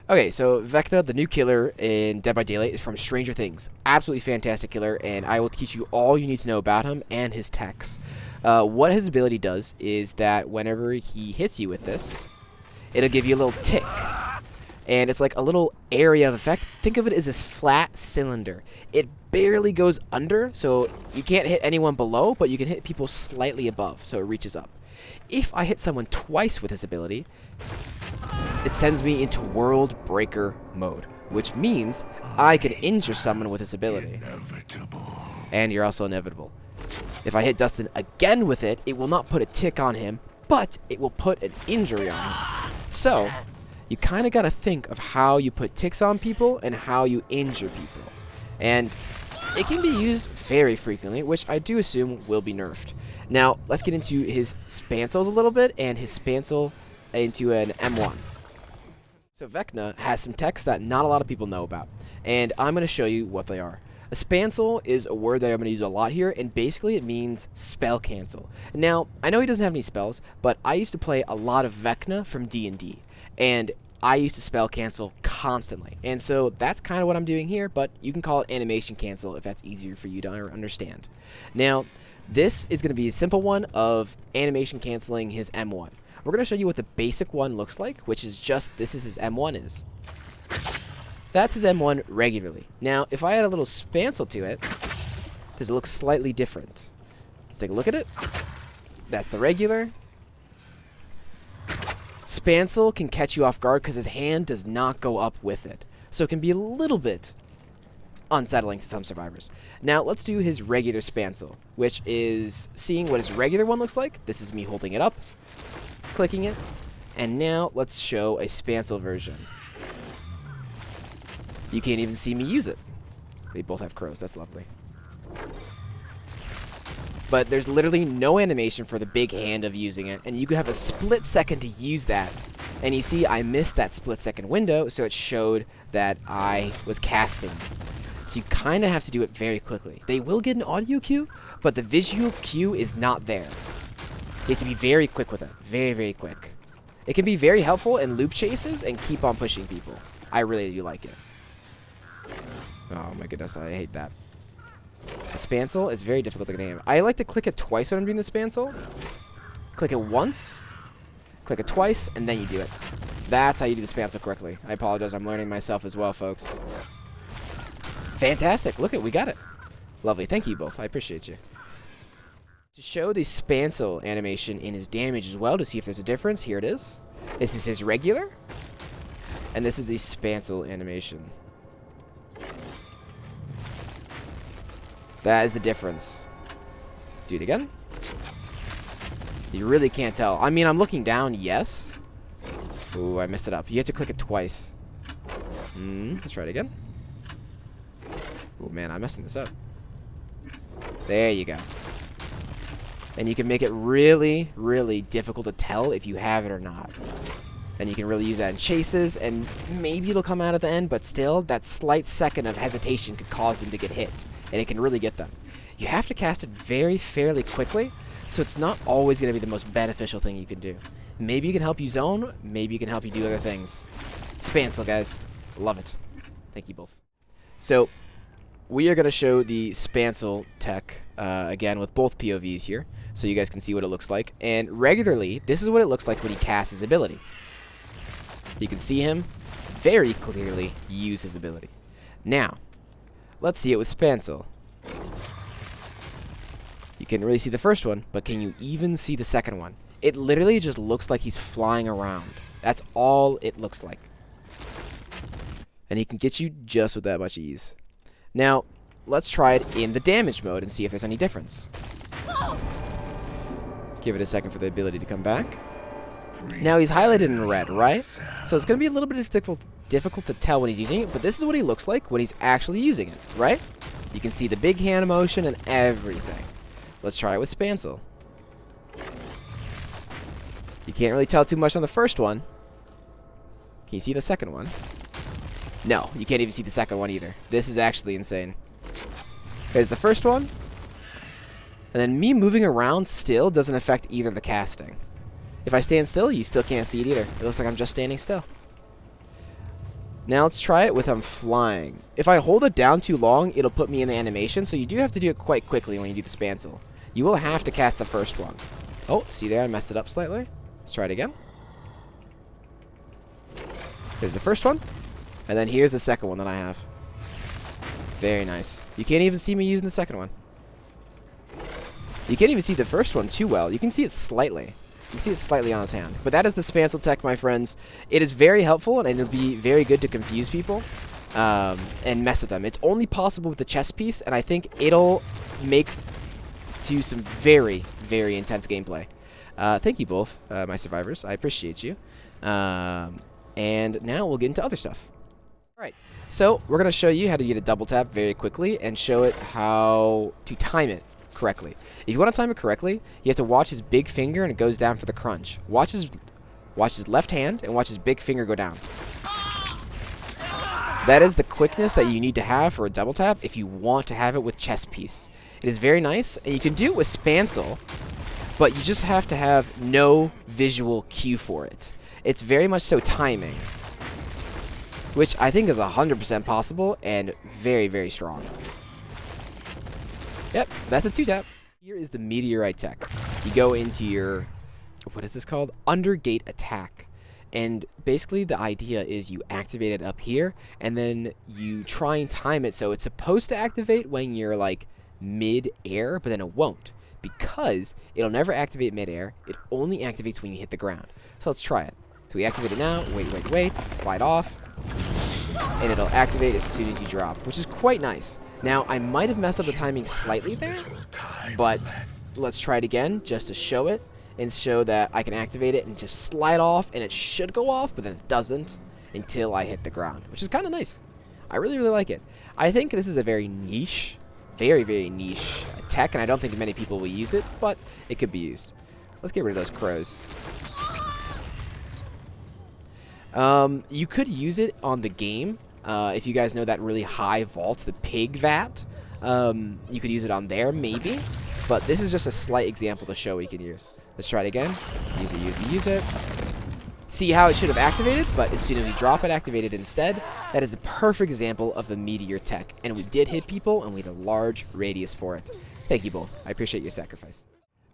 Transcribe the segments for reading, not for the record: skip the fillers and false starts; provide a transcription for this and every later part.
Okay, so Vecna, the new killer in Dead by Daylight, is from Stranger Things. Absolutely fantastic killer, and I will teach you all you need to know about him and his techs. What his ability does is that whenever he hits you with this, it'll give you a little tick. And it's like a little area of effect. Think of it as this flat cylinder. It barely goes under, so you can't hit anyone below, but you can hit people slightly above, so it reaches up. If I hit someone twice with his ability, it sends me into World Breaker mode, which means I can injure someone with his ability. And you're also inevitable. If I hit Dustin again with it, it will not put a tick on him, but it will put an injury on him. So, you kind of got to think of how you put ticks on people and how you injure people. And it can be used very frequently, which I do assume will be nerfed. Now, let's get into his spancels a little bit and his spancel into an M1. So Vecna has some techs that not a lot of people know about, and I'm going to show you what they are. A spancel is a word that I'm going to use a lot here, and basically it means spell cancel. Now, I know he doesn't have any spells, but I used to play a lot of Vecna from D&D, and I used to spell cancel constantly. And so that's kind of what I'm doing here, but you can call it animation cancel if that's easier for you to understand. Now, this is going to be a simple one of animation canceling his M1. We're going to show you what the basic one looks like, which is just, this is his M1 is. That's his M1 regularly. Now, if I add a little spancel to it, does it look slightly different? Let's take a look at it. That's the regular. Spancel can catch you off guard because his hand does not go up with it. So it can be a little bit unsettling to some survivors. Now, let's do his regular spancel, which is seeing what his regular one looks like. This is me holding it up, clicking it, and now let's show a spancel version. You can't even see me use it. They both have crows. That's lovely. But there's literally no animation for the big hand of using it, and you could have a split second to use that. And you see I missed that split second window, so it showed that I was casting. So you kind of have to do it very quickly. They will get an audio cue, but the visual cue is not there. You have to be very quick with it. Very, very quick. It can be very helpful in loop chases and keep on pushing people. I really do like it. Oh my goodness, I hate that. The spancel is very difficult to get aim. I like to click it twice when I'm doing the spancel. Click it once, click it twice, and then you do it. That's how you do the spancel correctly. I apologize, I'm learning myself as well, folks. Fantastic, look it, we got it. Lovely, thank you both, I appreciate you. To show the spancel animation in his damage as well, to see if there's a difference, here it is. This is his regular, and this is the spancel animation. That is the difference. Do it again. You really can't tell. I mean, I'm looking down, yes. Ooh, I messed it up. You have to click it twice. Let's try it again. Oh man, I'm messing this up. There you go. And you can make it really, really difficult to tell if you have it or not. And you can really use that in chases, and maybe it'll come out at the end, but still, that slight second of hesitation could cause them to get hit, and it can really get them. You have to cast it fairly quickly, so it's not always going to be the most beneficial thing you can do. Maybe you can help you zone, maybe you can help you do other things. Spancel, guys. Love it. Thank you both. So, we are going to show the spancel tech, again, with both POVs here, so you guys can see what it looks like. And regularly, this is what it looks like when he casts his ability. You can see him very clearly use his ability. Now, let's see it with spancel. You can really see the first one, but can you even see the second one? It literally just looks like he's flying around. That's all it looks like. And he can get you just with that much ease. Now, let's try it in the damage mode and see if there's any difference. Give it a second for the ability to come back. Now he's highlighted in red, right? So it's going to be a little bit difficult to tell when he's using it, but this is what he looks like when he's actually using it, right? You can see the big hand motion and everything. Let's try it with spancel. You can't really tell too much on the first one. Can you see the second one? No, you can't even see the second one either. This is actually insane. There's the first one. And then me moving around still doesn't affect either the casting. If I stand still, you still can't see it either. It looks like I'm just standing still. Now let's try it with flying. If I hold it down too long, it'll put me in the animation, so you do have to do it quite quickly when you do the spancel. You will have to cast the first one. Oh, see there, I messed it up slightly. Let's try it again. There's the first one, and then here's the second one that I have. Very nice. You can't even see me using the second one. You can't even see the first one too well. You can see it slightly. You can see it slightly on his hand. But that is the spancel tech, my friends. It is very helpful, and it'll be very good to confuse people and mess with them. It's only possible with the chess piece, and I think it'll make to some very, very intense gameplay. Thank you both, my survivors. I appreciate you. And now we'll get into other stuff. All right. So we're going to show you how to get a double tap very quickly and show it how to time it correctly. If you want to time it correctly, you have to watch his big finger and it goes down for the crunch. Watch his left hand and watch his big finger go down. That is the quickness that you need to have for a double tap if you want to have it with chess piece. It is very nice, and you can do it with spancel, but you just have to have no visual cue for it. It's very much so timing, which I think is 100% possible and very, very strong. Yep, that's a 2-tap. Here is the Meteorite tech. You go into your, what is this called? Undergate attack. And basically the idea is you activate it up here, and then you try and time it so it's supposed to activate when you're like mid-air, but then it won't. Because it'll never activate mid-air, it only activates when you hit the ground. So let's try it. So we activate it now, wait, slide off, and it'll activate as soon as you drop, which is quite nice. Now, I might have messed up the timing slightly there, but let's try it again just to show it and show that I can activate it and just slide off, and it should go off, but then it doesn't until I hit the ground, which is kind of nice. I really, really like it. I think this is a very niche, very, very niche tech, and I don't think many people will use it, but it could be used. Let's get rid of those crows. You could use it on the game. If you guys know that really high vault, the pig vat, you could use it on there, maybe. But this is just a slight example to show what you can use. Let's try it again. Use it. See how it should have activated, but as soon as we drop it, activated instead. That is a perfect example of the Meteor tech. And we did hit people, and we had a large radius for it. Thank you both. I appreciate your sacrifice.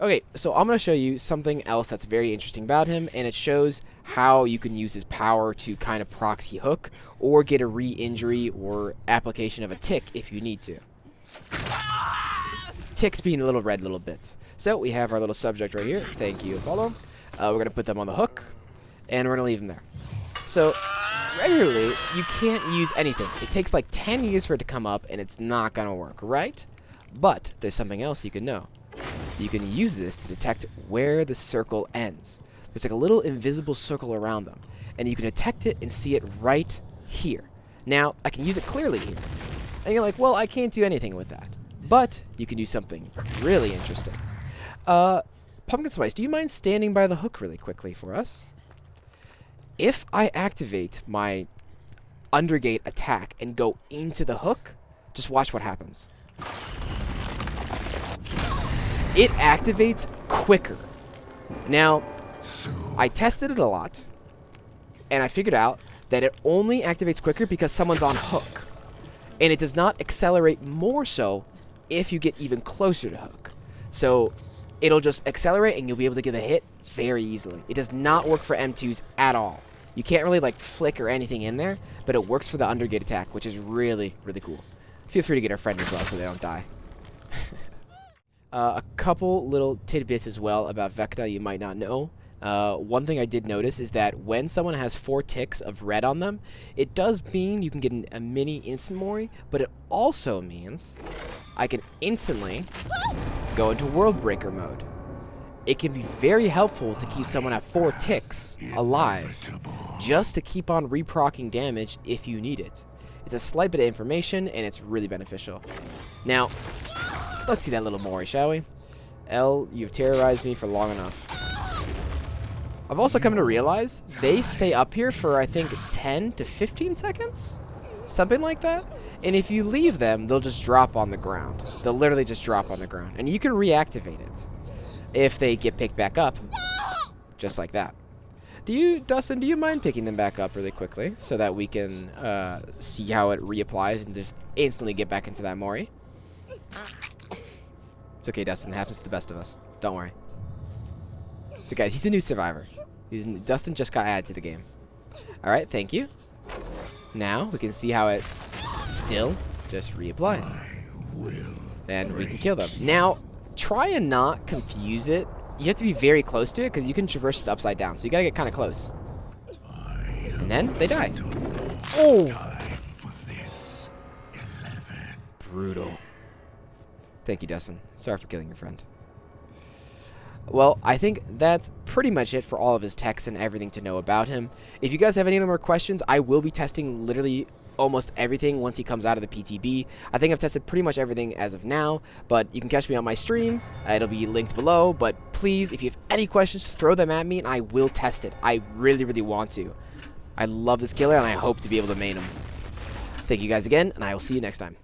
Okay, so I'm going to show you something else that's very interesting about him, and it shows how you can use his power to kind of proxy hook or get a re-injury or application of a tick if you need to. Ticks being little red little bits. So we have our little subject right here. Thank you, Apollo. We're going to put them on the hook, and we're going to leave them there. So regularly, you can't use anything. It takes like 10 years for it to come up, and it's not going to work, right? But there's something else you can know. You can use this to detect where the circle ends. There's like a little invisible circle around them, and you can detect it and see it right here. Now, I can use it clearly here. And you're like, well, I can't do anything with that. But you can do something really interesting. Pumpkin Spice, do you mind standing by the hook really quickly for us? If I activate my undergate attack and go into the hook, just watch what happens. It activates quicker. Now, I tested it a lot, and I figured out that it only activates quicker because someone's on hook. And it does not accelerate more so if you get even closer to hook. So it'll just accelerate, and you'll be able to get a hit very easily. It does not work for M2s at all. You can't really like flick or anything in there, but it works for the undergate attack, which is really, really cool. Feel free to get our friend as well so they don't die. A couple little tidbits as well about Vecna you might not know. One thing I did notice is that when someone has 4 ticks of red on them, it does mean you can get a mini instant mori, but it also means I can instantly go into World Breaker mode. It can be very helpful to keep someone at 4 ticks alive, just to keep on reprocking damage if you need it. It's a slight bit of information, and it's really beneficial. Now, let's see that little mori, shall we? L, you've terrorized me for long enough. I've also come to realize they stay up here for, I think, 10 to 15 seconds? Something like that? And if you leave them, they'll just drop on the ground. They'll literally just drop on the ground. And you can reactivate it if they get picked back up, just like that. Dustin, do you mind picking them back up really quickly so that we can see how it reapplies and just instantly get back into that Mori? It's okay, Dustin. It happens to the best of us. Don't worry. So, guys, he's a new survivor. Dustin just got added to the game. All right, thank you. Now we can see how it still just reapplies. And we can kill them. Now, try and not confuse it. You have to be very close to it because you can traverse it upside down. So you got to get kind of close. And then they die. Oh! Brutal. Thank you, Dustin. Sorry for killing your friend. Well, I think that's pretty much it for all of his techs and everything to know about him. If you guys have any more questions, I will be testing literally almost everything once he comes out of the PTB. I think I've tested pretty much everything as of now, but you can catch me on my stream. It'll be linked below, but please, if you have any questions, throw them at me and I will test it. I really, really want to. I love this killer and I hope to be able to main him. Thank you guys again, and I will see you next time.